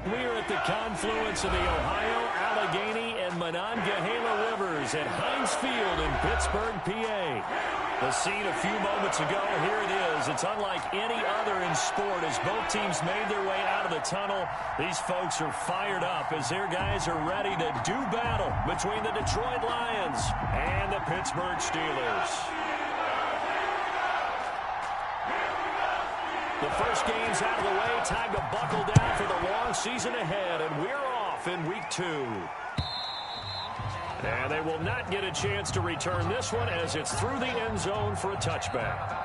We're at the confluence of the Ohio, Allegheny, and Monongahela Rivers at Heinz Field in Pittsburgh, PA. The scene a few moments ago, here it is. It's unlike any other in sport as both teams made their way out of the tunnel. These folks are fired up as their guys are ready to do battle between the Detroit Lions and the Pittsburgh Steelers. The first game's out of the way. Time to buckle down for the long season ahead, and we're off in week 2. And they will not get a chance to return this one as it's through the end zone for a touchback.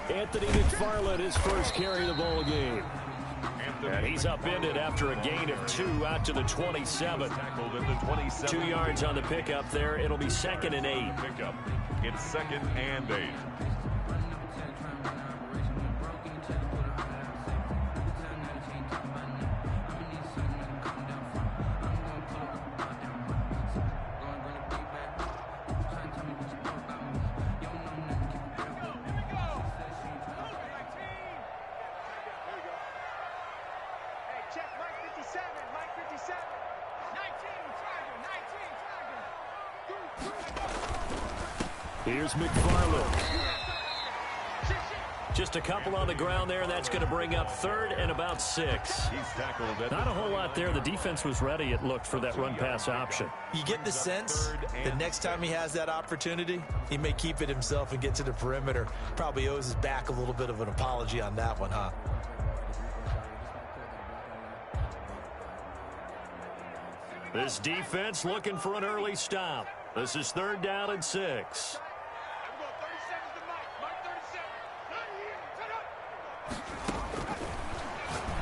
Anthony McFarland, his first carry of the ball game. And he's upended after a gain of 2 out to the 27. 2 yards on the pickup there. It'll be 2nd and 8. It's 2nd and 8. Here's McFarland. Just a couple on the ground there, and that's going to bring up 3rd and about 6. Not a whole lot there. The defense was ready, it looked, for that run-pass option. You get the sense that next time he has that opportunity, he may keep it himself and get to the perimeter. Probably owes his back a little bit of an apology on that one, huh? This defense looking for an early stop. This is 3rd down and 6.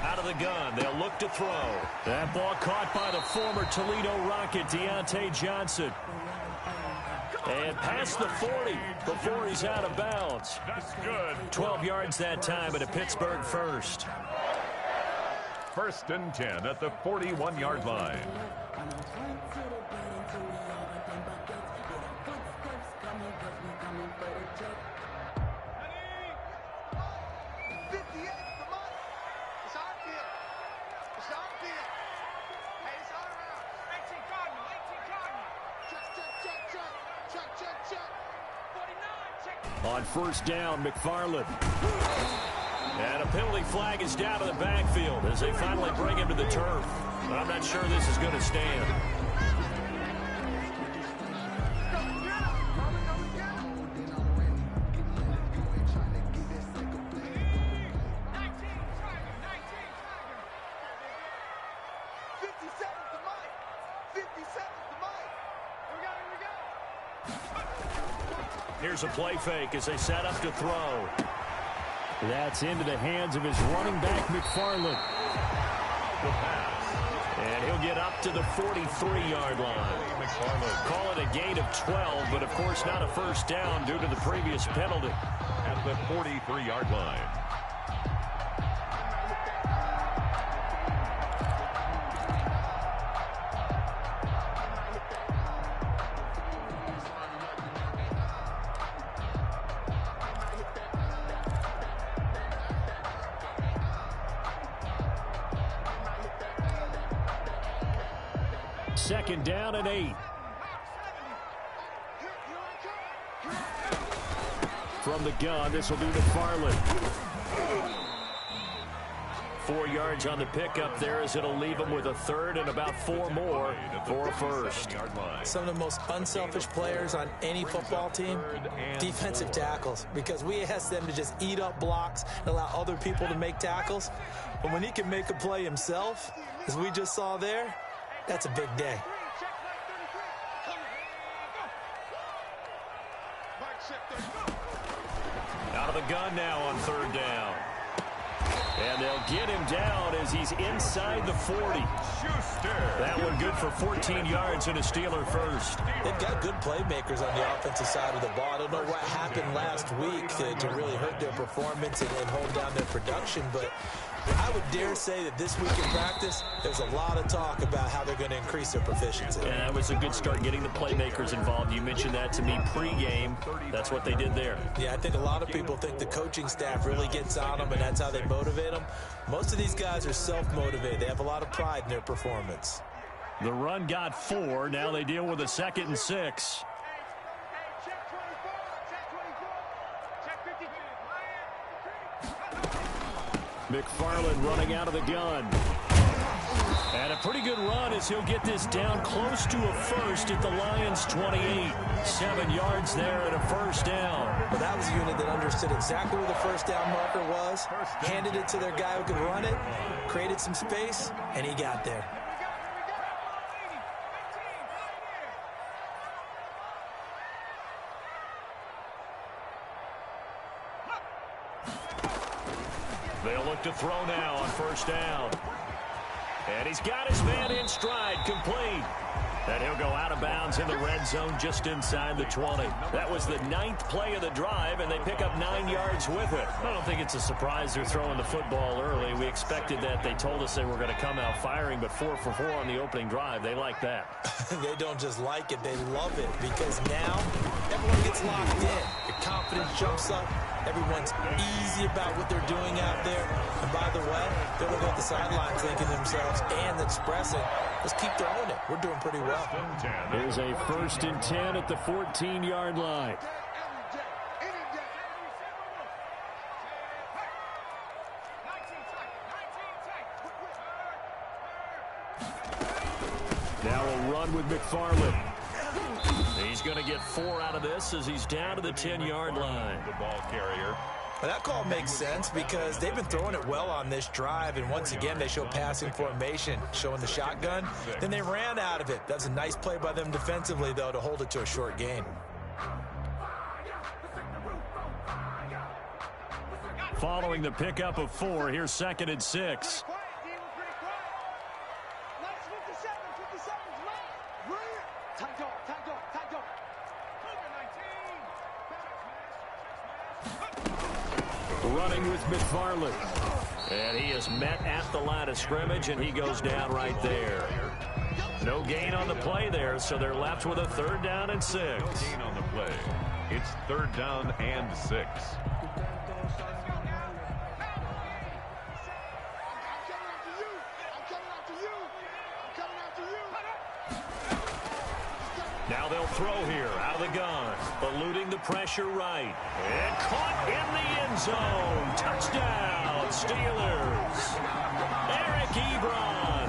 Out of the gun, they'll look to throw. That ball caught by the former Toledo Rocket, Deontay Johnson. And past the 40 before he's out of bounds. That's good. 12 yards that time, and a Pittsburgh first. 1st and 10 at the 41-yard line. On 1st down, McFarland. And a penalty flag is down to the backfield as they finally bring him to the turf. But I'm not sure this is going to stand. Here's a play fake as they set up to throw. That's into the hands of his running back, McFarland. And he'll get up to the 43-yard line. Call it a gain of 12, but of course not a first down due to the previous penalty. At the 43-yard line. Second down and 8. From the gun, this will be McFarland. 4 yards on the pickup there as it'll leave him with a 3rd and about 4 more for a first. Some of the most unselfish players on any football team, defensive tackles, because we ask them to just eat up blocks and allow other people to make tackles. But when he can make a play himself, as we just saw there, that's a big day. Out of the gun now on 3rd down. And they'll get him down as he's inside the 40. That one good for 14 yards and a Steeler first. They've got good playmakers on the offensive side of the ball. I don't know what happened last week to really hurt their performance and hold down their production, but I would dare say that this week in practice, there's a lot of talk about how they're going to increase their proficiency. Yeah, that was a good start getting the playmakers involved. You mentioned that to me pregame. That's what they did there. Yeah, I think a lot of people think the coaching staff really gets on them, and that's how they motivate them. Most of these guys are self-motivated. They have a lot of pride in their performance. The run got 4. Now they deal with a 2nd and 6. McFarland running out of the gun. And a pretty good run as he'll get this down close to a first at the Lions' 28. 7 yards there and a first down. Well, that was a unit that understood exactly where the first down marker was, handed it to their guy who could run it, created some space, and he got there. They'll look to throw now on first down. And he's got his man in stride, complete. And he'll go out of bounds in the red zone just inside the 20. That was the 9th play of the drive, and they pick up 9 yards with it. I don't think it's a surprise they're throwing the football early. We expected that. They told us they were going to come out firing, but 4 for 4 on the opening drive. They like that. They don't just like it, they love it, because now everyone gets locked in. The confidence jumps up. Everyone's easy about what they're doing out there. And by the way, they're looking at the sidelines thinking to themselves and expressing, let's keep throwing it. We're doing pretty well. Here's a 1st and 10 at the 14-yard line. Now a run with McFarland. He's going to get 4 out of this as he's down to the 10-yard line. The ball carrier. Well, that call makes sense because they've been throwing it well on this drive, and once again they show passing formation, showing the shotgun. Then they ran out of it. That's a nice play by them defensively, though, to hold it to a short gain. Following the pickup of 4, here's 2nd and 6. Running with McFarland. And he is met at the line of scrimmage, and he goes down right there. No gain on the play there, so they're left with a 3rd down and 6. No gain on the play. It's 3rd down and 6. Now they'll throw here out of the gun. Eluding the pressure right. And caught in the end zone. Touchdown, Steelers. Eric Ebron.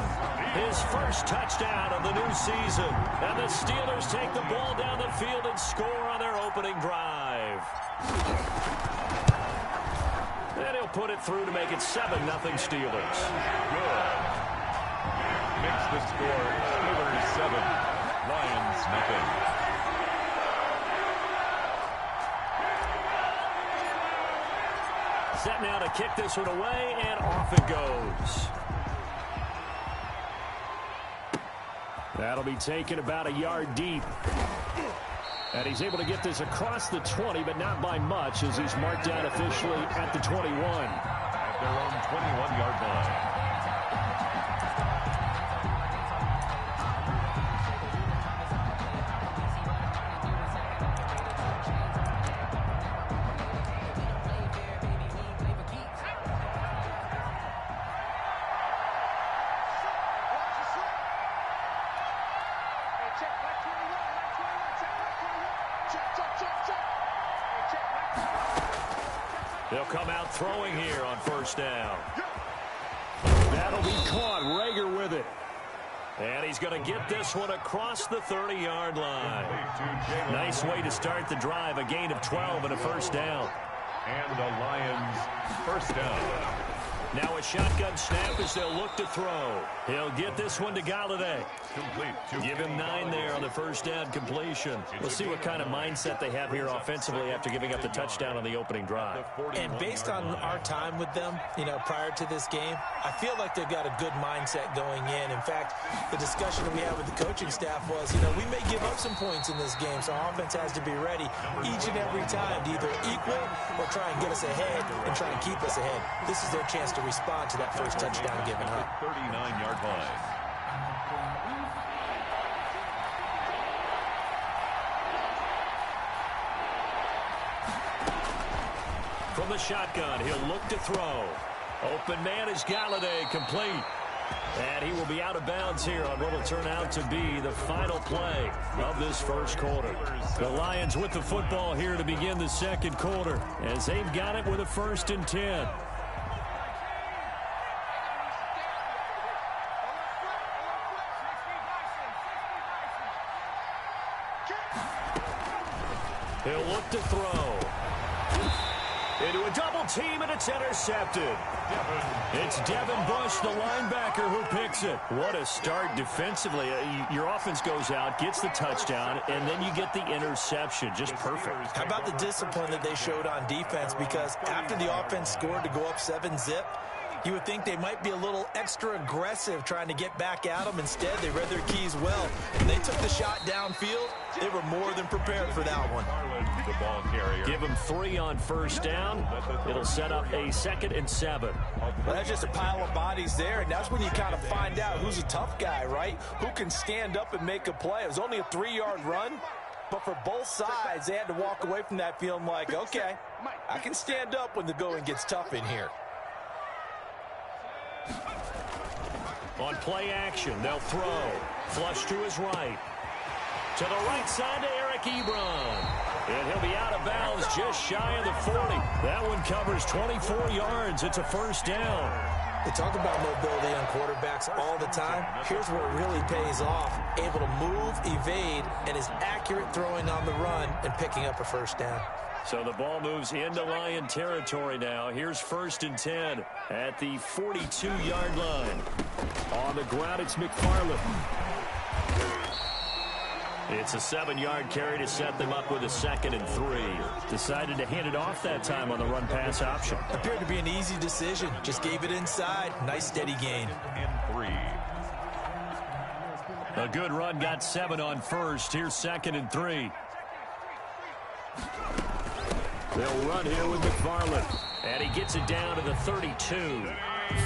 His first touchdown of the new season. And the Steelers take the ball down the field and score on their opening drive. And he'll put it through to make it 7-0 Steelers. Good. Makes the score Steelers 7. Lions nothing. Set now to kick this one away, and off it goes. That'll be taken about a yard deep. And he's able to get this across the 20, but not by much, as he's marked down officially at the 21. At their own 21-yard line. They'll come out throwing here on first down. That'll be caught. Rager with it. And he's going to get this one across the 30-yard line. Nice way to start the drive. A gain of 12 and a first down. And the Lions first down. Now a shotgun snap as they'll look to throw. He'll get this one to Galladay. Give him 9 there on the first down completion. We'll see what kind of mindset they have here offensively after giving up the touchdown on the opening drive. And based on our time with them, prior to this game, I feel like they've got a good mindset going in. In fact, the discussion we had with the coaching staff was, we may give up some points in this game, so our offense has to be ready each and every time to either equal or try and get us ahead and try and keep us ahead. This is their chance to respond to that first touchdown given up. 39-yard line. From the shotgun, he'll look to throw. Open man is Galladay, complete. And he will be out of bounds here on what will turn out to be the final play of this first quarter. The Lions with the football here to begin the second quarter as they've got it with a 1st and 10. He'll look to throw. Into a double team, and it's intercepted. It's Devin Bush, the linebacker, who picks it. What a start defensively. Your offense goes out, gets the touchdown, and then you get the interception. Just perfect. How about the discipline that they showed on defense? Because after the offense scored to go up 7-zip, you would think they might be a little extra aggressive trying to get back at them. Instead, they read their keys well. When they took the shot downfield, they were more than prepared for that one. The ball carrier. Give them 3 on first down. It'll set up a 2nd and 7. Well, that's just a pile of bodies there, and that's when you kind of find out who's a tough guy, right? Who can stand up and make a play. It was only a 3-yard run, but for both sides, they had to walk away from that feeling like, okay, I can stand up when the going gets tough in here. On play action, they'll throw. Flush to his right. To the right side to Eric Ebron. And he'll be out of bounds just shy of the 40. That one covers 24 yards. It's a 1st down. They talk about mobility on quarterbacks all the time. Here's where it really pays off. Able to move, evade, and is accurate throwing on the run and picking up a 1st down. So the ball moves into Lion territory now. Here's 1st and 10 at the 42-yard line. On the ground, it's McFarland. It's a 7-yard carry to set them up with a 2nd and 3. Decided to hand it off that time on the run-pass option. Appeared to be an easy decision. Just gave it inside. Nice, steady gain. And 3. A good run, got 7 on first. Here's 2nd and 3. They'll run here with McFarland. And he gets it down to the 32.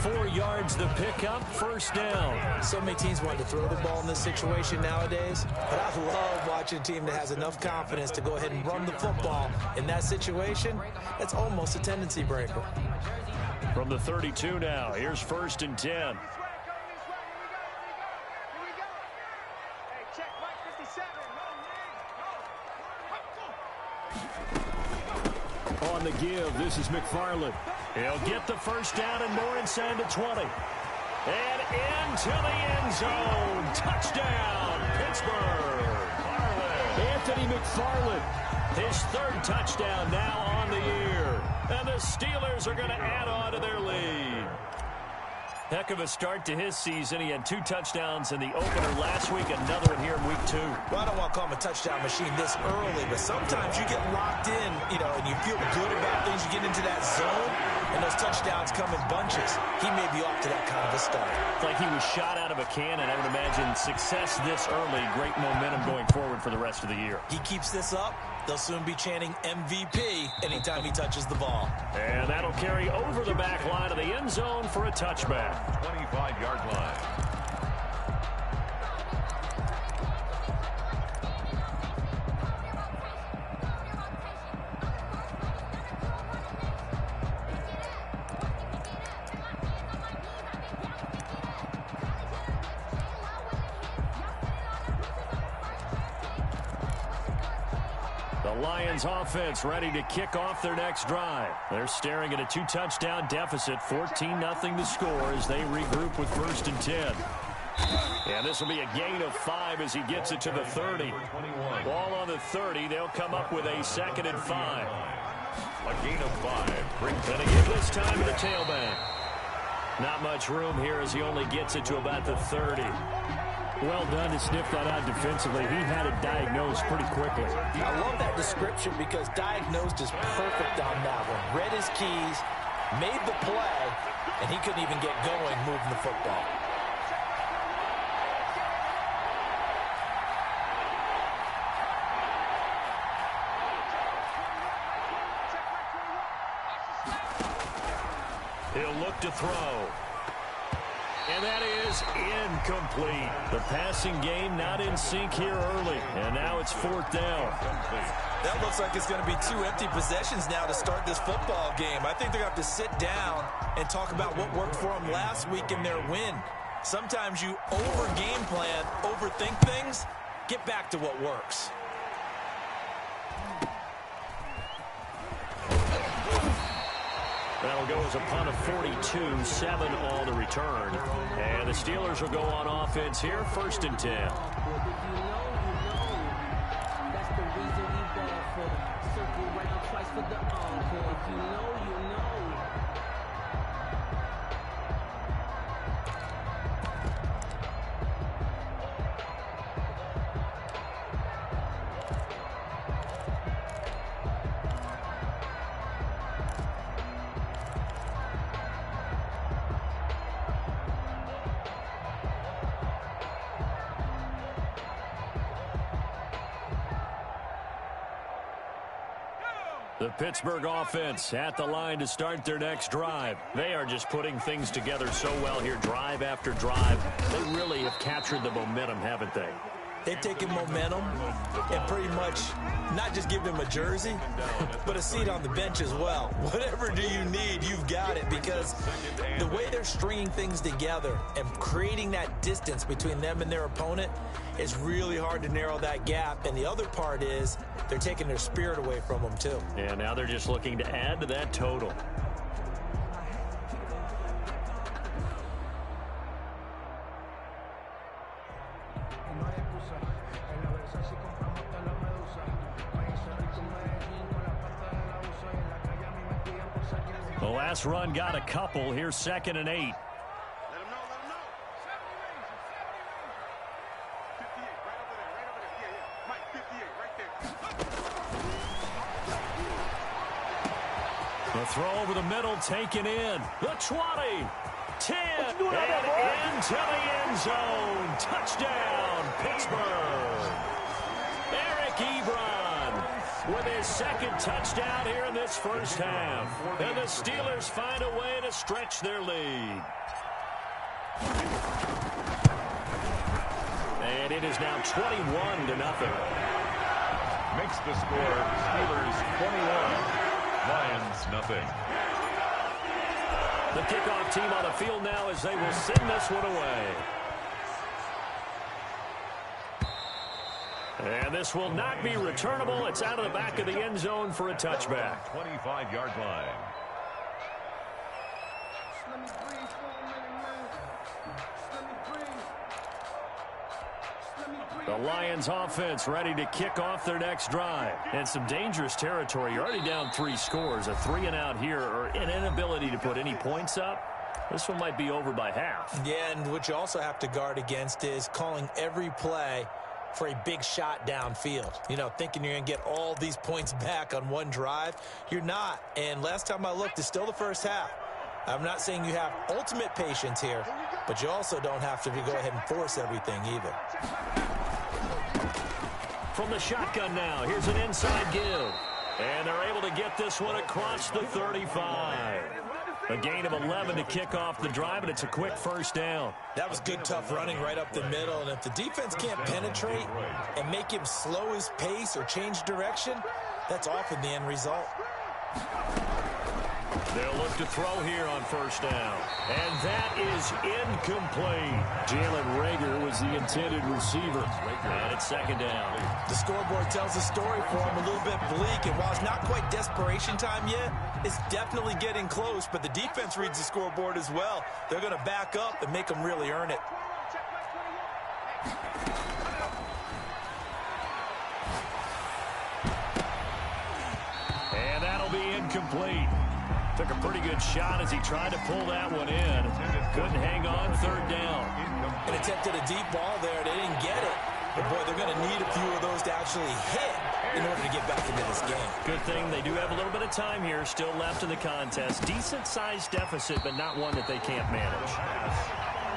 4 yards the pickup, 1st down. So many teams want to throw the ball in this situation nowadays, but I love watching a team that has enough confidence to go ahead and run the football in that situation. It's almost a tendency breaker. From the 32 now, here's 1st and 10. On the give, this is McFarland. He'll get the 1st down and more inside the 20. And into the end zone. Touchdown, Pittsburgh. Anthony McFarland, his 3rd touchdown now on the year. And the Steelers are going to add on to their lead. Heck of a start to his season. He had 2 touchdowns in the opener last week, another one here in week 2. Well, I don't want to call him a touchdown machine this early, but sometimes you get locked in, and you feel good about things. You get into that zone, and those touchdowns come in bunches. He may be off to that kind of a start. It's like he was shot out of a cannon. I would imagine success this early, great momentum going forward for the rest of the year. He keeps this up, they'll soon be chanting MVP anytime he touches the ball. And that'll carry over the back line of the end zone for a touchback. 25-yard line. Lions offense ready to kick off their next drive. They're staring at a 2-touchdown deficit, 14-0 to score as they regroup with 1st and 10. And this will be a gain of 5 as he gets it to the 30. Ball on the 30. They'll come up with a 2nd and 5. A gain of 5. Going to give this time to the tailback. Not much room here as he only gets it to about the 30. Well done to sniff that out defensively. He had it diagnosed pretty quickly. I love that description because diagnosed is perfect on that one. Read his keys, made the play, and he couldn't even get going moving the football. He'll look to throw. And that is incomplete. The passing game not in sync here early. And now it's 4th down. That looks like it's going to be 2 empty possessions now to start this football game. I think they're going to have to sit down and talk about what worked for them last week in their win. Sometimes you over-game plan, overthink things. Get back to what works. That'll go as a punt of 42, 7 all to return. And the Steelers will go on offense here, 1st and 10. That's the reason we ball for. Circle round twice for the encore. If you know, you know. The Pittsburgh offense at the line to start their next drive. They are just putting things together so well here, drive after drive. They really have captured the momentum, haven't they? They've taken momentum and pretty much not just give them a jersey, but a seat on the bench as well. Whatever do you need, you've got it, because the way they're stringing things together and creating that distance between them and their opponent is really hard to narrow that gap. And the other part is they're taking their spirit away from them too. And now they're just looking to add to that total. The last run got a couple. Here's 2nd and 8. The throw over the middle taken in. The 20, 10, and into the end zone. Touchdown, Pittsburgh. Eric Ebron with his 2nd touchdown here in this first half. And the Steelers find a way to stretch their lead. And it is now 21-0. Makes the score Steelers 21. Lions, nothing. The kickoff team on the field now as they will send this one away. And this will not be returnable. It's out of the back of the end zone for a touchback. 25-yard line. The Lions offense ready to kick off their next drive. And some dangerous territory. You're already down 3 scores. A 3-and-out here, or an inability to put any points up. This one might be over by half. Yeah, and what you also have to guard against is calling every play for a big shot downfield. You know, thinking you're going to get all these points back on one drive. You're not. And last time I looked, it's still the first half. I'm not saying you have ultimate patience here, but you also don't have to go ahead and force everything either. From the shotgun now, here's an inside give. And they're able to get this one across the 35. A gain of 11 to kick off the drive, and it's a quick first down. That was good, tough running right up the middle. And if the defense can't penetrate and make him slow his pace or change direction, that's often the end result. They'll look to throw here on first down. And that is incomplete. Jalen Reagor was the intended receiver. And it's 2nd down. The scoreboard tells a story for him, a little bit bleak. And while it's not quite desperation time yet, it's definitely getting close. But the defense reads the scoreboard as well. They're going to back up and make them really earn it. And that'll be incomplete. Took a pretty good shot as he tried to pull that one in. Couldn't hang on, third down. And attempted a deep ball there. They didn't get it. But, boy, they're going to need a few of those to actually hit in order to get back into this game. Good thing they do have a little bit of time here still left in the contest. Decent-sized deficit, but not one that they can't manage.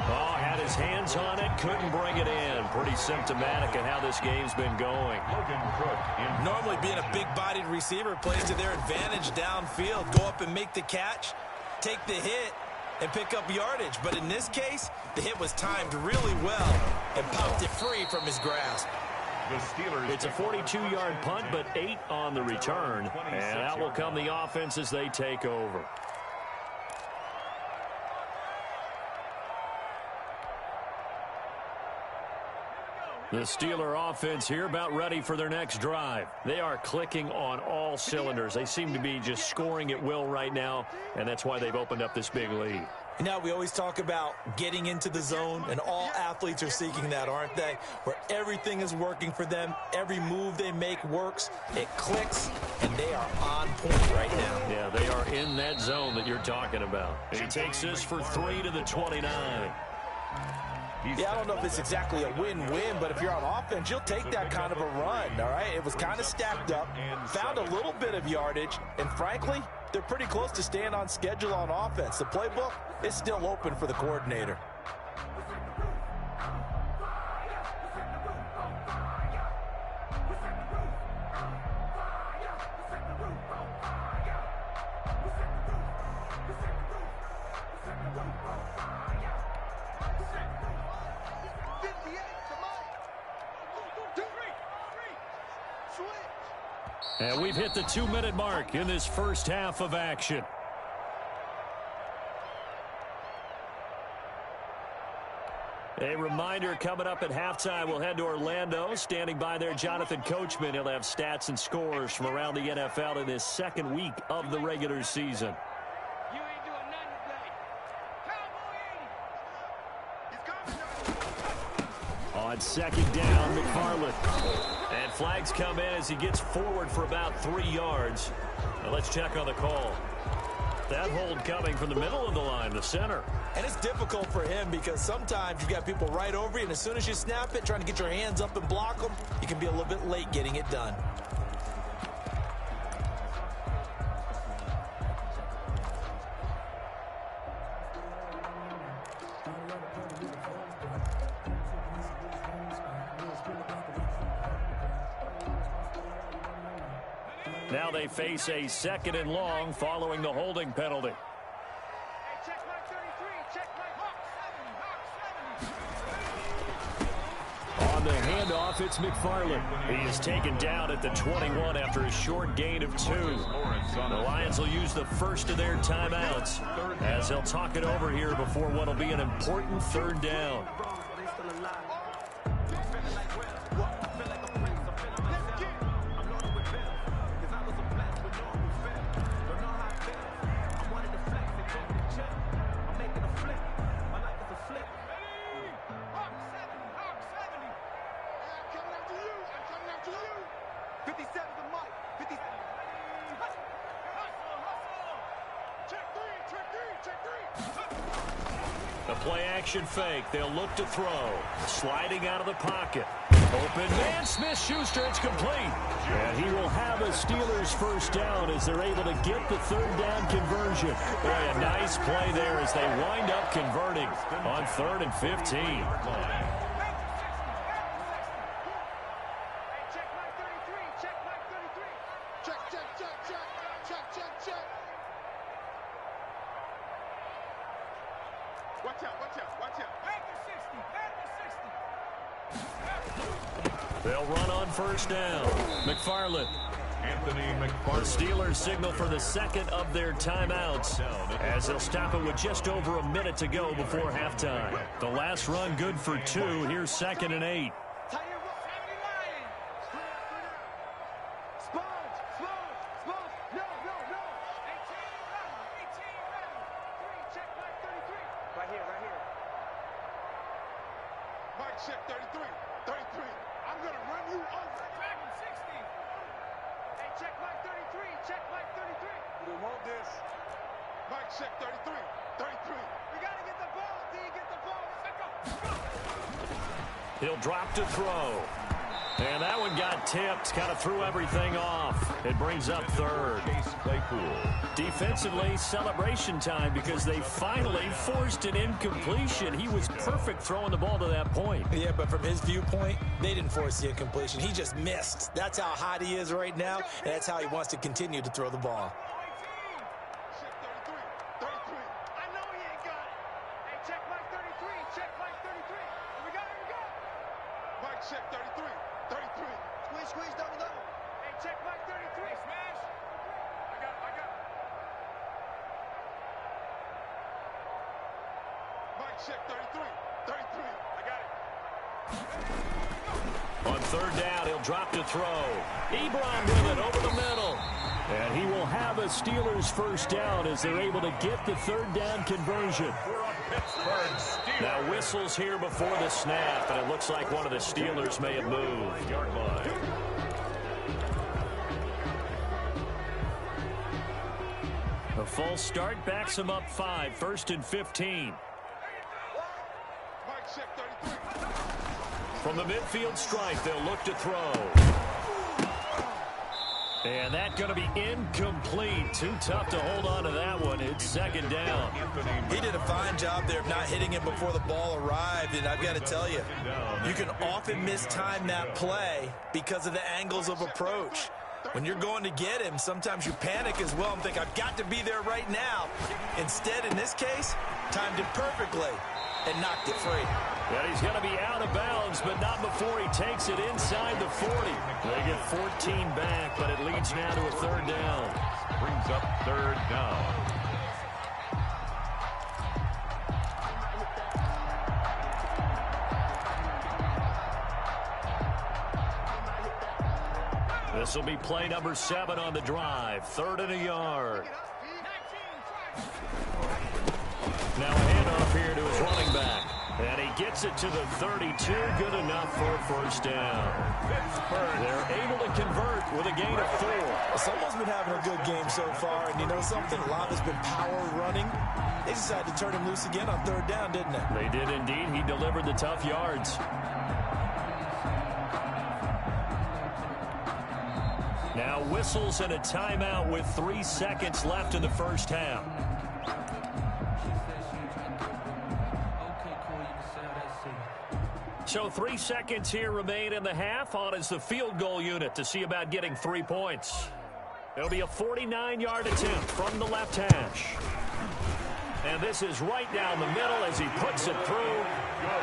Oh, had his hands on it, couldn't bring it in. Pretty symptomatic of how this game's been going. Normally being a big-bodied receiver plays to their advantage downfield. Go up and make the catch, take the hit, and pick up yardage. But in this case, the hit was timed really well and popped it free from his grasp. It's a 42-yard punt, but 8 on the return. And out will come the offense as they take over. The Steeler offense here about ready for their next drive. They are clicking on all cylinders. They seem to be just scoring at will right now, and that's why they've opened up this big lead. Now, we always talk about getting into the zone, and all athletes are seeking that, aren't they? Where everything is working for them. Every move they make works. It clicks, and they are on point right now. Yeah, they are in that zone that you're talking about. He takes this for 3 to the 29. Yeah, I don't know if it's exactly a win-win, but if you're on offense, you'll take that kind of a run, all right? It was kind of stacked up, found a little bit of yardage, and frankly, they're pretty close to staying on schedule on offense. The playbook is still open for the coordinator. And we've hit the 2-minute mark in this first half of action. A reminder coming up at halftime, we'll head to Orlando. Standing by there, Jonathan Coachman. He'll have stats and scores from around the NFL in this second week of the regular season. You ain't doing nothing today. On second down, McFarland. And flags come in as he gets forward for about 3 yards. Now let's check on the call. That hold coming from the middle of the line, the center. And it's difficult for him because sometimes you've got people right over you, and as soon as you snap it, trying to get your hands up and block them, you can be a little bit late getting it done. Now they face a 2nd and long following the holding penalty. Hey, check mark 33. Check mark Hawk 7. On the handoff, it's McFarland. He is taken down at the 21 after a short gain of 2. The Lions will use the first of their timeouts as they'll talk it over here before what will be an important 3rd down. A play-action fake. They'll look to throw. Sliding out of the pocket. Open man, Smith-Schuster. It's complete. And he will have a Steelers first down as they're able to get the 3rd down conversion. Boy, a nice play there as they wind up converting on 3rd and 15. They'll run on first down. McFarland. The Steelers signal for the 2nd of their timeouts as they'll stop it with just over a minute to go before halftime. The last run good for 2. Here's 2nd and 8. Check 33. 33. I'm going to run you over. Dragon 60. Hey, check mark 33. Check mark 33. We want this. Mike check 33. 33. We got to get the ball, D. Get the ball. He'll drop to throw. And that one got tipped, kind of threw everything off. It brings up third. Defensively, celebration time because they finally forced an incompletion. He was perfect throwing the ball to that point. Yeah, but from his viewpoint, they didn't force the incompletion. He just missed. That's how hot he is right now, and that's how he wants to continue to throw the ball. Check 33. 33. I know he ain't got it. Hey, check Mike 33. Check Mike 33. We got it. We got it. Mike check 33. 33. Squeeze, double. Hey, check Mike 33. Hey, smash. I got it. Mike check 33. 33. I got it. On third down, he'll drop to throw. Ebron with it over the middle. And he will have a Steelers first down as they're able to get the third down conversion. Now whistles here before the snap, and it looks like one of the Steelers may have moved. Yard line. A false start backs him up 5, 1st and 15. Mike check 33. From the midfield stripe, they'll look to throw. And that's going to be incomplete. Too tough to hold on to that one. It's second down. He did a fine job there of not hitting him before the ball arrived, and I've got to tell you, you can often mistime that play because of the angles of approach. When you're going to get him, sometimes you panic as well and think, I've got to be there right now. Instead, in this case, timed it perfectly and knocked it free. And he's going to be out of bounds, but not before he takes it inside the 40. They get 14 back, but it leads now to a third down. Brings up third down. This will be play number 7 on the drive. 3rd and a yard. Now a handoff here to his running back. And he gets it to the 32. Good enough for a first down. They're able to convert with a gain of 4. Someone's been having a good game so far, and you know something? A lot has been power running. They decided to turn him loose again on third down, didn't they? They did indeed. He delivered the tough yards. Now whistles and a timeout with 3 seconds left in the first half. So 3 seconds here remain in the half. On is the field goal unit to see about getting 3 points. It'll be a 49-yard attempt from the left hash. And this is right down the middle as he puts it through.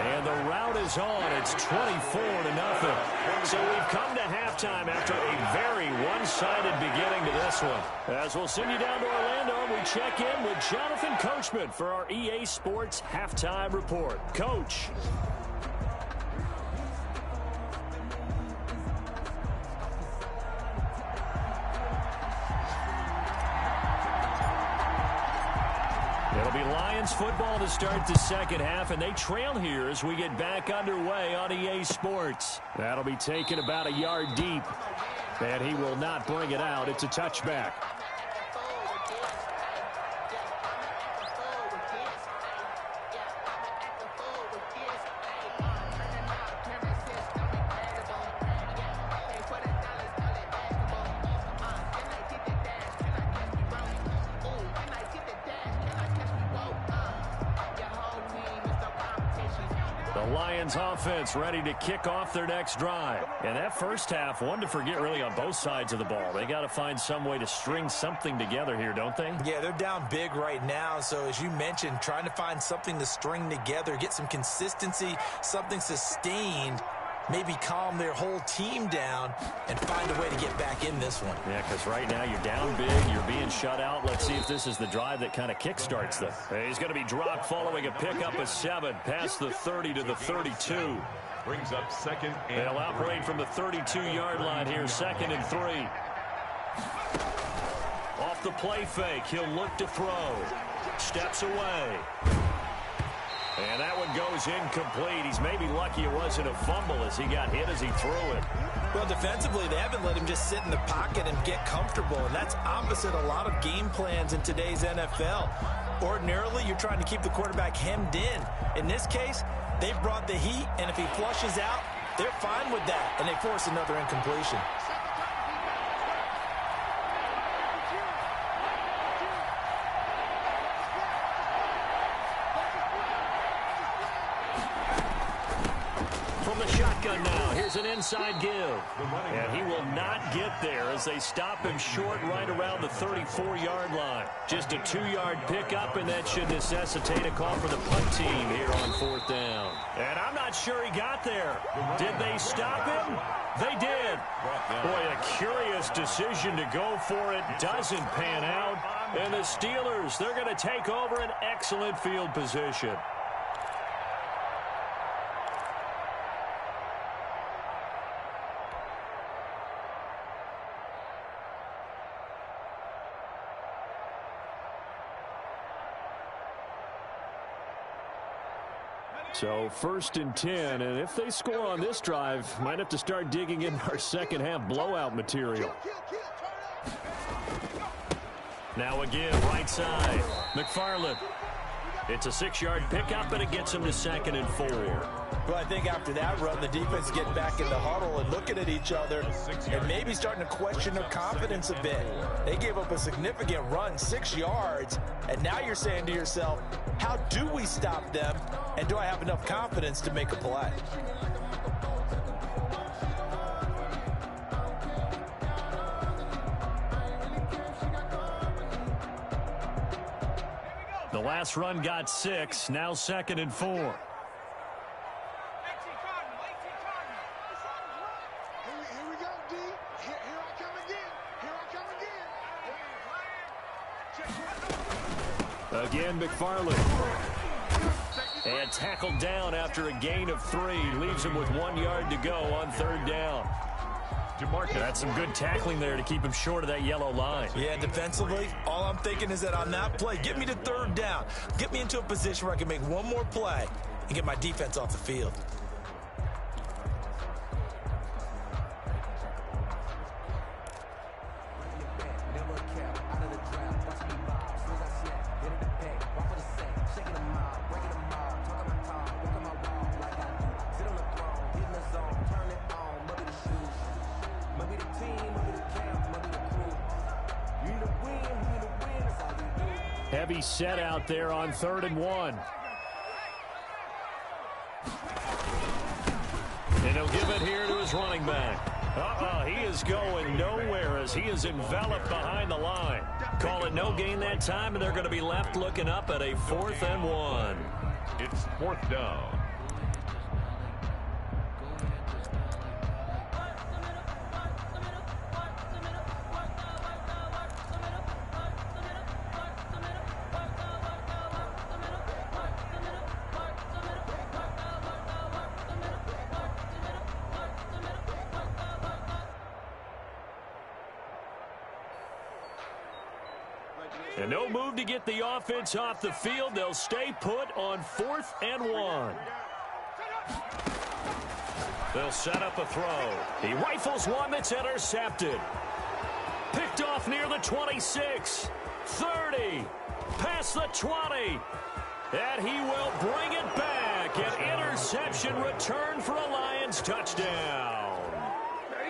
And the route is on. It's 24-0. So we've come to halftime after a very one-sided beginning to this one. As we'll send you down to Orlando, we check in with Jonathan Coachman for our EA Sports Halftime Report. Coach. It'll be Lions football to start the second half, and they trail here as we get back underway on EA Sports. That'll be taken about a yard deep, and he will not bring it out. It's a touchback. Offense ready to kick off their next drive. And that first half, one to forget really on both sides of the ball. They got to find some way to string something together here, don't they? Yeah, they're down big right now. So as you mentioned, trying to find something to string together, get some consistency, something sustained, maybe calm their whole team down and find a way to get back in this one. Yeah, because right now you're down big, you're being shut out. Let's see if this is the drive that kind of kickstarts them. He's going to be dropped following a pickup of 7 past the 30 to the 32. Brings up second and They'll operate from the 32-yard line here, 2nd and 3. Off the play fake, he'll look to throw. Steps away. And that one goes incomplete. He's maybe lucky it wasn't a fumble as he got hit as he threw it. Well, defensively, they haven't let him just sit in the pocket and get comfortable, and that's opposite a lot of game plans in today's NFL. Ordinarily, you're trying to keep the quarterback hemmed in. In this case, they brought the heat, and if he flushes out, they're fine with that, and they force another incompletion. From the shotgun now, here's an inside give. And he will not get there as they stop him short right around the 34-yard line. Just a 2-yard pickup, and that should necessitate a call for the punt team here on 4th down. And I'm not sure he got there. Did they stop him? They did. Boy, a curious decision to go for it. Doesn't pan out. And the Steelers, they're going to take over an excellent field position. So 1st and 10, and if they score on this drive, might have to start digging in our second half blowout material. Now again, right side, McFarland. It's a 6-yard pickup, and it gets him to 2nd and 4. Well, I think after that run, the defense getting back in the huddle and looking at each other and maybe starting to question their confidence a bit. They gave up a significant run, 6 yards, and now you're saying to yourself, how do we stop them, and do I have enough confidence to make a play? The last run got 6, now 2nd and 4. Here we go, D. Here I come again. Here I come again. Again, McFarland. And tackled down after a gain of 3. Leaves him with 1 yard to go on 3rd down. That's some good tackling there to keep him short of that yellow line. Yeah, defensively, all I'm thinking is that on that play, get me to 3rd down. Get me into a position where I can make one more play and get my defense off the field. Heavy set out there on 3rd and 1. And he'll give it here to his running back. He is going nowhere as he is enveloped behind the line. Call it no gain that time, and they're going to be left looking up at a 4th and 1. It's 4th down. And no move to get the offense off the field. They'll stay put on 4th and 1. They'll set up a throw. He rifles one that's intercepted. Picked off near the 26, 30, past the 20. And he will bring it back. An interception return for a Lions touchdown.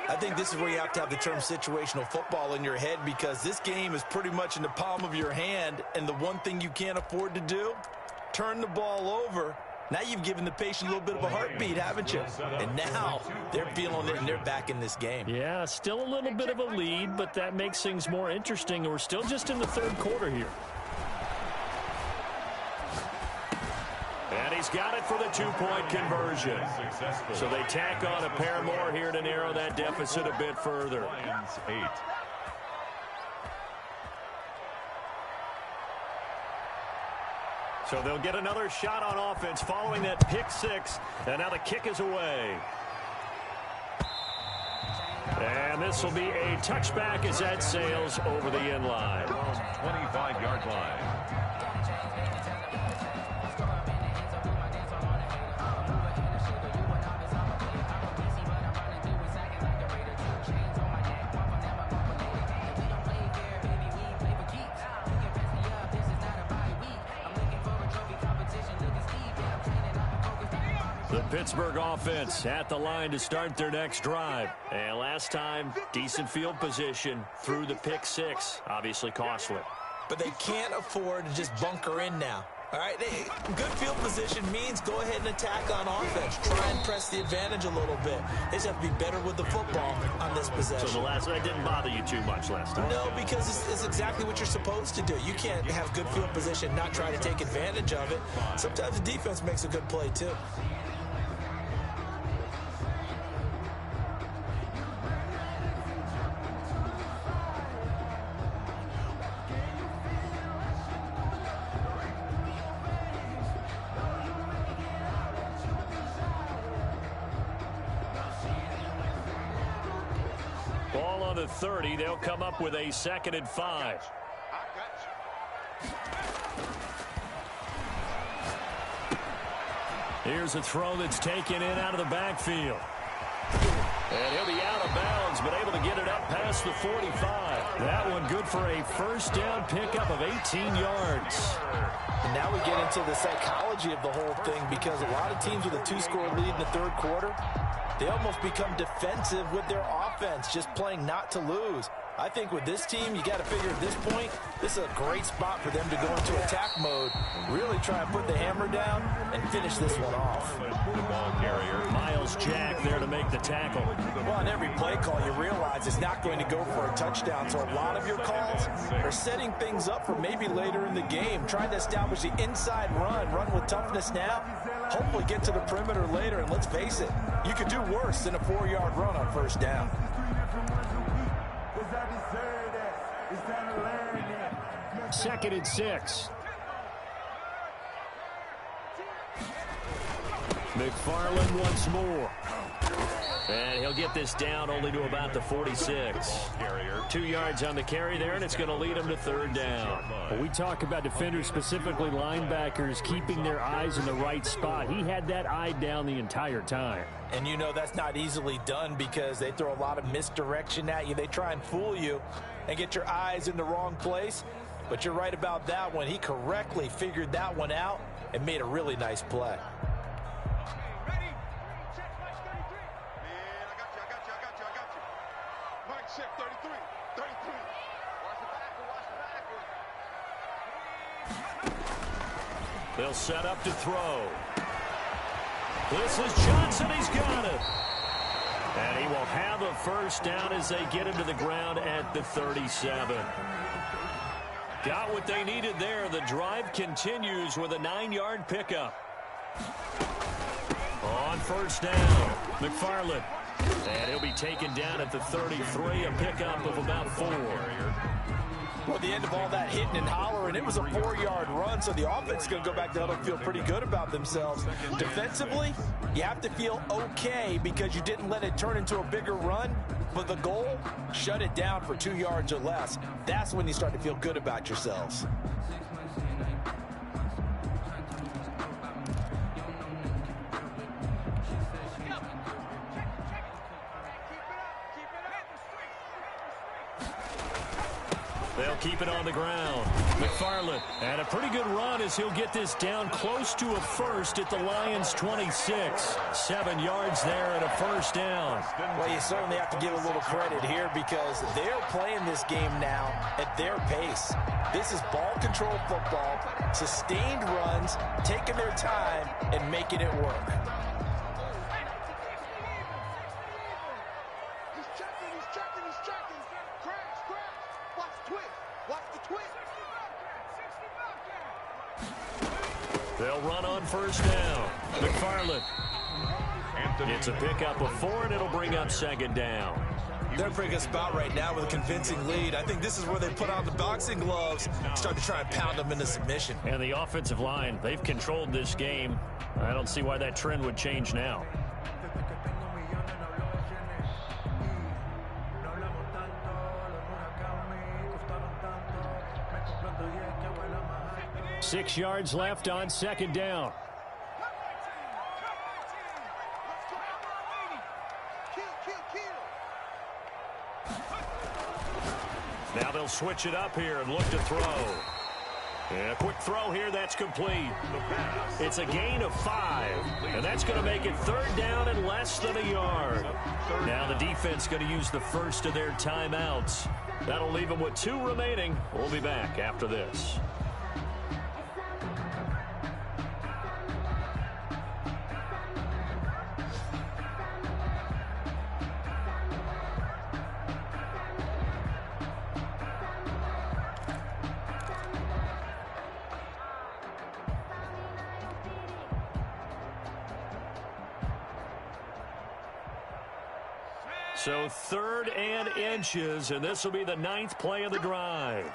I think this is where you have to have the term situational football in your head, because this game is pretty much in the palm of your hand, and the one thing you can't afford to do, turn the ball over. Now you've given the patient a little bit of a heartbeat, haven't you? And now they're feeling it, and they're back in this game. Yeah, still a little bit of a lead, but that makes things more interesting, and we're still just in the 3rd quarter here. And he's got it for the 2-point conversion. So they tack on a pair more here to narrow that deficit a bit further. Lions 8. So they'll get another shot on offense following that pick 6. And now the kick is away. And this will be a touchback as that sails over the end line. 25-yard line. The Pittsburgh offense at the line to start their next drive. And last time, decent field position through the pick six. Obviously costly. But they can't afford to just bunker in now. All right, good field position means go ahead and attack on offense. Try and press the advantage a little bit. They just have to be better with the football on this possession. So that didn't bother you too much last time? No, because it's exactly what you're supposed to do. You can't have good field position, not try to take advantage of it. Sometimes the defense makes a good play, too. Ball on the 30. They'll come up with a 2nd and 5. Here's a throw that's taken in out of the backfield. And he'll be out of bounds, but able to get it up past the 45. That one good for a first down pickup of 18 yards. And now we get into the psychology of the whole thing, because a lot of teams with a 2-score lead in the third quarter, they almost become defensive with their offense, just playing not to lose. I think with this team, you got to figure at this point, this is a great spot for them to go into attack mode, really try and put the hammer down and finish this one off. The ball carrier. Miles Jack there to make the tackle. Well, on every play call, you realize it's not going to go for a touchdown, so a lot of your calls are setting things up for maybe later in the game, trying to establish the inside run with toughness now, hopefully get to the perimeter later, and let's face it, you could do worse than a 4-yard run on first down. 2nd and 6. McFarland once more. And he'll get this down only to about the 46. 2 yards on the carry there, and it's going to lead him to 3rd down. Well, we talk about defenders, specifically linebackers, keeping their eyes in the right spot. He had that eye down the entire time. And you know that's not easily done because they throw a lot of misdirection at you. They try and fool you and get your eyes in the wrong place. But you're right about that one. He correctly figured that one out and made a really nice play. They'll set up to throw. This is Johnson. He's got it. And he will have a first down as they get him to the ground at the 37. Got what they needed there. The drive continues with a 9-yard pickup. On first down, McFarland. And he'll be taken down at the 33, a pickup of about 4. Well, at the end of all that hitting and hollering, it was a 4-yard run, so the offense is going to go back down and feel pretty good about themselves. Defensively, you have to feel okay because you didn't let it turn into a bigger run, but the goal, shut it down for 2 yards or less. That's when you start to feel good about yourselves. They'll keep it on the ground. McFarland, and a pretty good run as he'll get this down close to a first at the Lions' 26. 7 yards there and a first down. Well, you certainly have to give a little credit here because they're playing this game now at their pace. This is ball control football, sustained runs, taking their time and making it work. They'll run on first down. McFarland. It's a pickup of 4, and it'll bring up 2nd down. They're in a pretty good spot right now with a convincing lead. I think this is where they put on the boxing gloves, start to try and pound them into submission. And the offensive line, they've controlled this game. I don't see why that trend would change now. Six yards left on 2nd down. Now they'll switch it up here and look to throw. And a quick throw here, that's complete. It's a gain of 5, and that's going to make it 3rd down and less than a yard. Now the defense going to use the first of their timeouts. That'll leave them with 2 remaining. We'll be back after this. So 3rd and inches, and this will be the 9th play of the drive.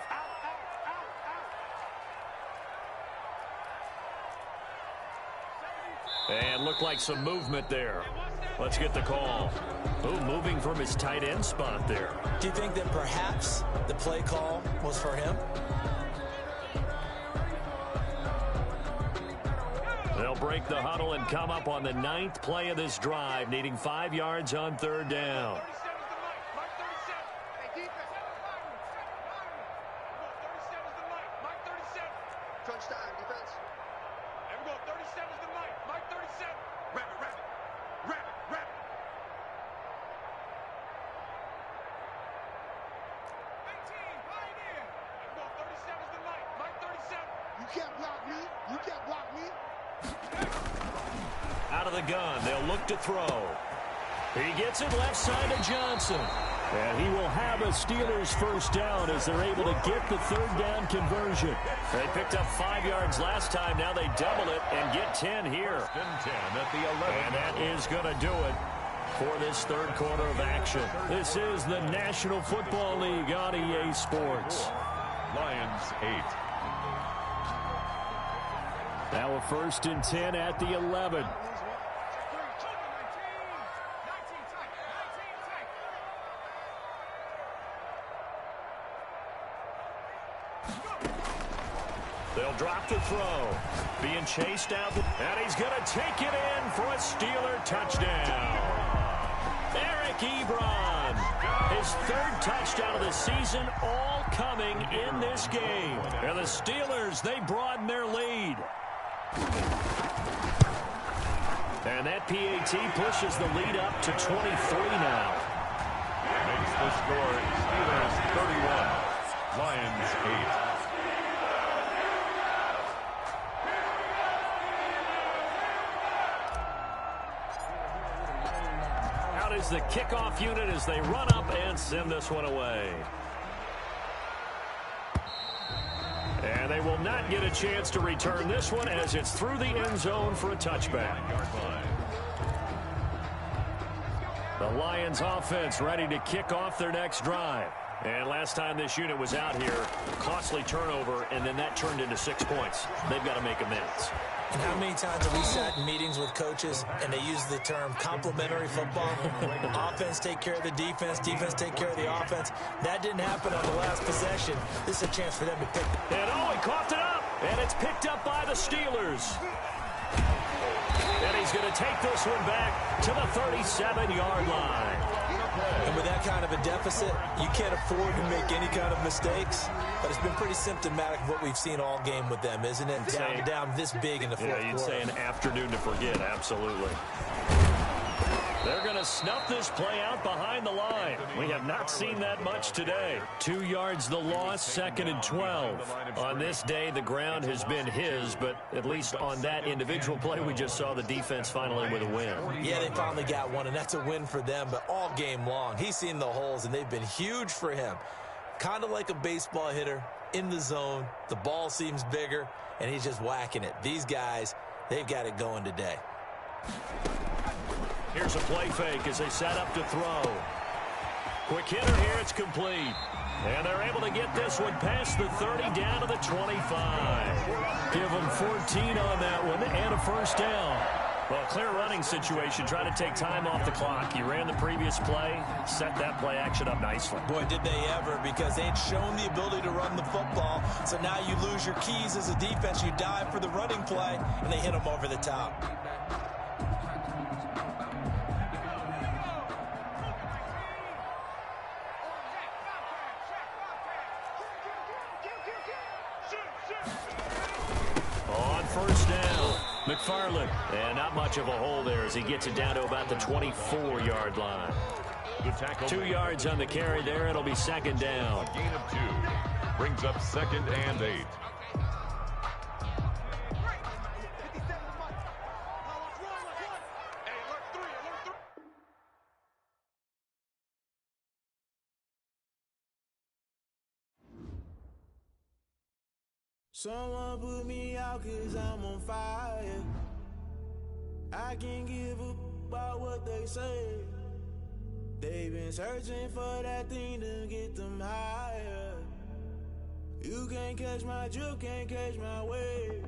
And looked like some movement there. Let's get the call. Ooh, moving from his tight end spot there. Do you think that perhaps the play call was for him? They'll break the huddle and come up on the 9th play of this drive, needing 5 yards on 3rd down. Touchdown, defense. There we go. 37's the Mike. Mike 37. Wrap it, wrap it. Wrap it, wrap it. 18, right in. There we go. 37's the Mike. Mike 37. You can't block me. You can't block me. Out of the gun, they'll look to throw. He gets it left side to Johnson. And he will have a Steelers 1st down as they're able to get the 3rd down conversion. They picked up 5 yards last time. Now they double it and get 10 here. 1st and 10 at the 11. And that is going to do it for this 3rd quarter of action. This is the National Football League on EA Sports. Lions 8. Now a 1st and 10 at the 11. They'll drop the throw. Being chased out. And he's going to take it in for a Steeler touchdown. Eric Ebron. His 3rd touchdown of the season, all coming in this game. And the Steelers, they broaden their lead. And that PAT pushes the lead up to 23 now. Makes the score Steelers 31. Lions 8. Is the kickoff unit as they run up and send this one away. And they will not get a chance to return this one as it's through the end zone for a touchback. The Lions offense ready to kick off their next drive. And last time this unit was out here, costly turnover, and then that turned into 6 points. They've got to make amends. And how many times have we sat in meetings with coaches and they use the term complementary football? Offense take care of the defense, defense take care of the offense. That didn't happen on the last possession. This is a chance for them to pick. And he coughed it up, and it's picked up by the Steelers. And he's going to take this one back to the 37-yard line. And with that kind of a deficit, you can't afford to make any kind of mistakes. But it's been pretty symptomatic of what we've seen all game with them, isn't it? Down this big in the 4th quarter. Yeah, you'd say an afternoon to forget, absolutely. They're going to snuff this play out behind the line. We have not seen that much today. 2 yards the loss, 2nd and 12. On this day, the ground has been his, but at least on that individual play, we just saw the defense finally with a win. Yeah, they finally got one, and that's a win for them, but all game long, he's seen the holes, and they've been huge for him. Kind of like a baseball hitter in the zone. The ball seems bigger, and he's just whacking it. These guys, they've got it going today. Here's a play fake as they set up to throw. Quick hitter here, it's complete. And they're able to get this one past the 30 down to the 25. Give them 14 on that one and a 1st down. Well, clear running situation, trying to take time off the clock. He ran the previous play, set that play action up nicely. Boy, did they ever, because they'd shown the ability to run the football. So now you lose your keys as a defense. You dive for the running play, and they hit them over the top. On first down, McFarland. And not much of a hole there as he gets it down to about the 24-yard line. The tackle 2 yards on the carry there. It'll be second down. Gain of 2. Brings up 2nd and 8. Someone put me out 'cause I'm on fire. I can't give up about what they say. They've been searching for that thing to get them higher. You can't catch my drift, can't catch my wave.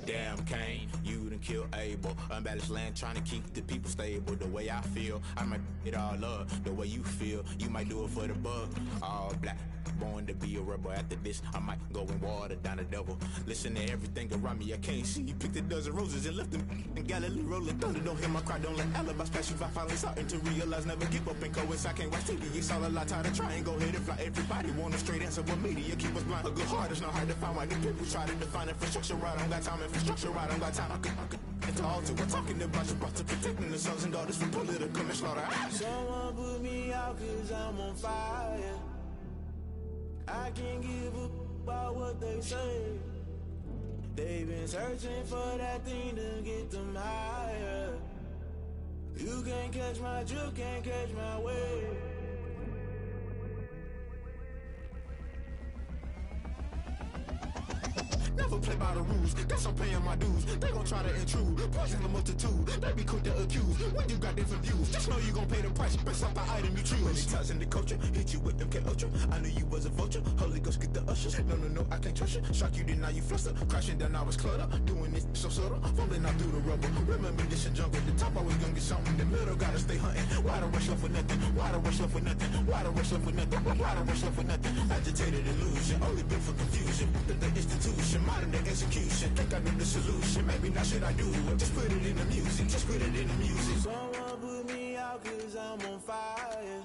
Damn Kane, you done killed Abel. Unbalanced land trying to keep the people stable. The way I feel, I might it all up. The way you feel, you might do it for the buck. All black, born to be a rebel. After this, I might go and water down the devil. Listen to everything around me, I can't see. Picked a dozen roses and left them in Galilee rolling thunder. Don't hear my cry, don't let alibis pass you. I finally starting to realize, never give up and coincide. Can't watch TV, it's all a lot. Tired of trying, go ahead and fly. Everybody want a straight answer, but media keep us blind. A good heart is not hard to find. Why the people try to define infrastructure right? I don't got time, infrastructure right, I don't got time. I could at the altar, we're talking about you, brought to protecting the sons and daughters from political manslaughter. Someone put me out 'cause I'm on fire. I can't give up about what they say. They've been searching for that thing to get them higher. You can't catch my drift, can't catch my wave. Never play by the rules, guess I'm paying my dues. They gon' try to intrude, poison the multitude. They be quick to accuse, when you got different views. Just know you gon' pay the price, based off the item you choose. Many times in the culture, hit you with MK Ultra. I knew you was a vulture, Holy Ghost get the ushers. No, I can't trust you. Shock you, then now you fluster. Crashing down, I was cluttered. Doing this so subtle, fumbling out through the rubble. Remember this in jungle, the top always gonna get something. The middle gotta stay hunting. Why the rush left for nothing? Why the rush left for nothing? Why the rush left for nothing? Why the rush left for nothing? Agitated illusion, only built for confusion. The institution, modern day execution. Think I knew the solution, maybe now should I do it? Just put it in the music, just put it in the music. Someone put me out 'cause I'm on fire.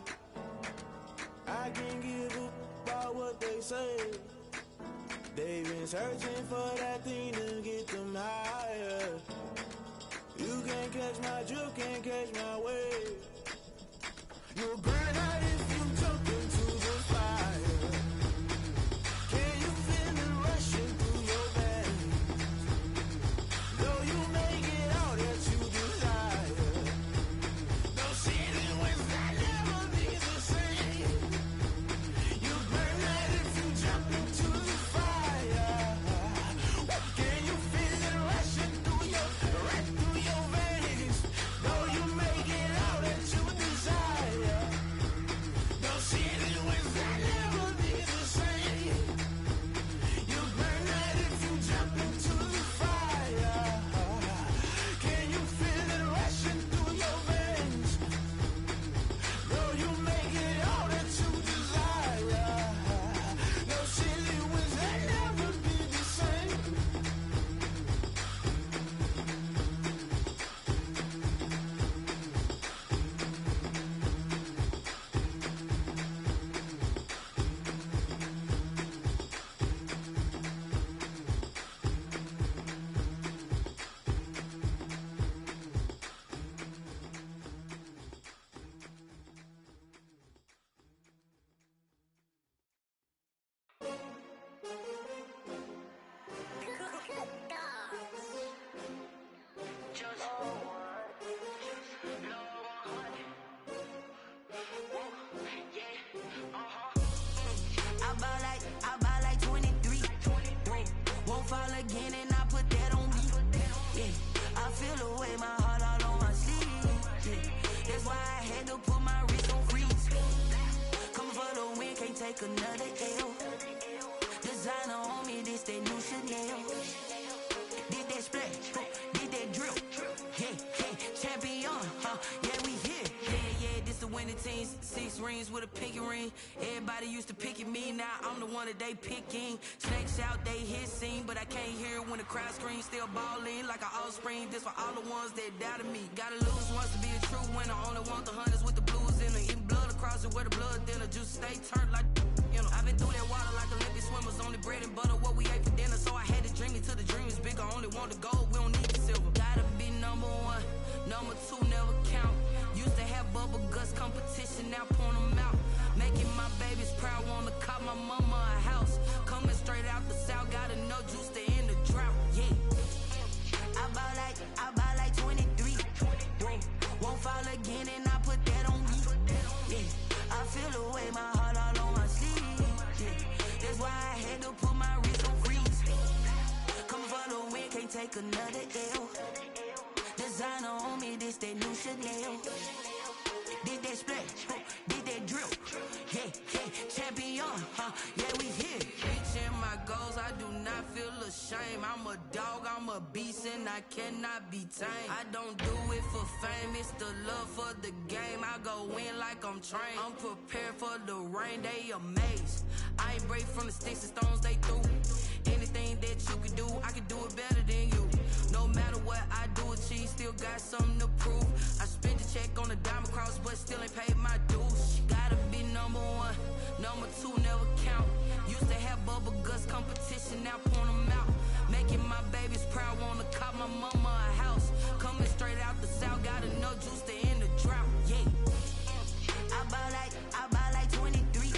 I can't give up about what they say. They've been searching for that thing to get them higher. You can't catch my drift, can't catch my wave. You'll burn out if you jump into the fire. Can you feel it rushing through your veins? Though you make it all that you desire. No city was that never be the same. You burn out if you jump into the fire. Can you feel it rushing through your veins? Though you make it all that you desire. No city was that never be the same. You burn out if you jump into the fire. Can you feel it rushing through your veins? Though you make it all that you desire. No city was that never be the same. I buy like 23. Won't fall again and I put that on me. Yeah, I feel the way, my heart all on my sleeve. Yeah, that's why I had to put my wrist on freeze. Coming for the win, can't take another L. Designer on me, this that new Chanel. Did that splash, did that drip. Yeah, champion, yeah, we here. Yeah, this the winning team. 6 rings with a pinky ring. Everybody used to picking me, now I'm the one that they picking. Snakes out, they hit scene, but I can't hear when the crowd screams. Still balling like an offspring. This for all the ones that doubted me. Gotta lose once to be a true winner. Only want the hunters with the blues in it. Eating blood across it where the blood dinner. Juice stay turned like, you know. I've been through that water like Olympic swimmers. Only bread want the gold, we don't need the silver. Gotta be number one, number two never count. Used to have bubble guts competition, now point them out. Making my babies proud, wanna cop my mama a house. Coming straight out the south, got enough juice to end the drought. Yeah. I buy like 23. Won't fall again, and I put that on me. Yeah. I feel the way, my heart all on my sleeve. Yeah. That's why I had to put my wrist on freeze. Coming for the win, can't take another L. Designer on me, this that new Chanel. Did that splash, did that drill. Yeah, champion, yeah, we here. Reaching my goals, I do not feel ashamed. I'm a dog, I'm a beast, and I cannot be tamed. I don't do it for fame, it's the love for the game. I go in like I'm trained. I'm prepared for the rain, they amazed. I ain't break from the sticks and stones they threw. Anything that you can do, I can do it better than you. No matter what I do, achieve, still got something to prove. I spent the check on the diamond cross, but still ain't paid my dues. Gotta be number one, number two never count. Used to have bubble guts competition, now point them out. Making my babies proud, wanna cop my mama a house. Coming straight out the south, got enough juice to end the drought. Yeah. I buy like 23.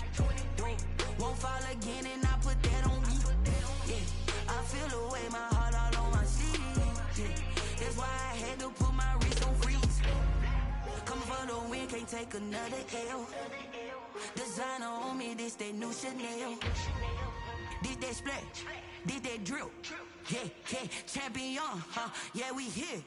Won't fall again, and I put that on me. Yeah. I feel the way, my heart all on my sleeve. Yeah. That's why I had to put my wrist on freeze. Coming for the win, can't take another L. Designer on me, this that new Chanel. Did that splash, did that drill. Yeah, champion, yeah, we here.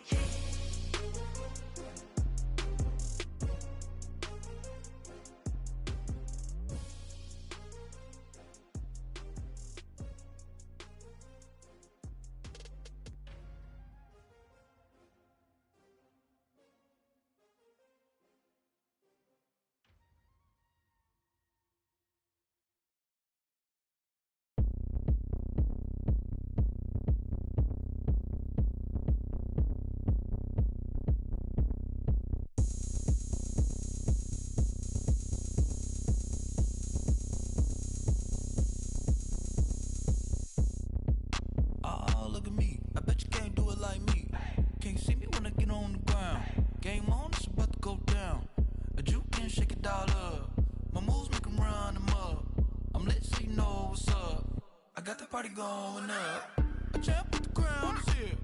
Party going up. A champ with the crown is here.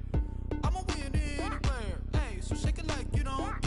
I'ma win anywhere. Hey, so shake it like you don't care.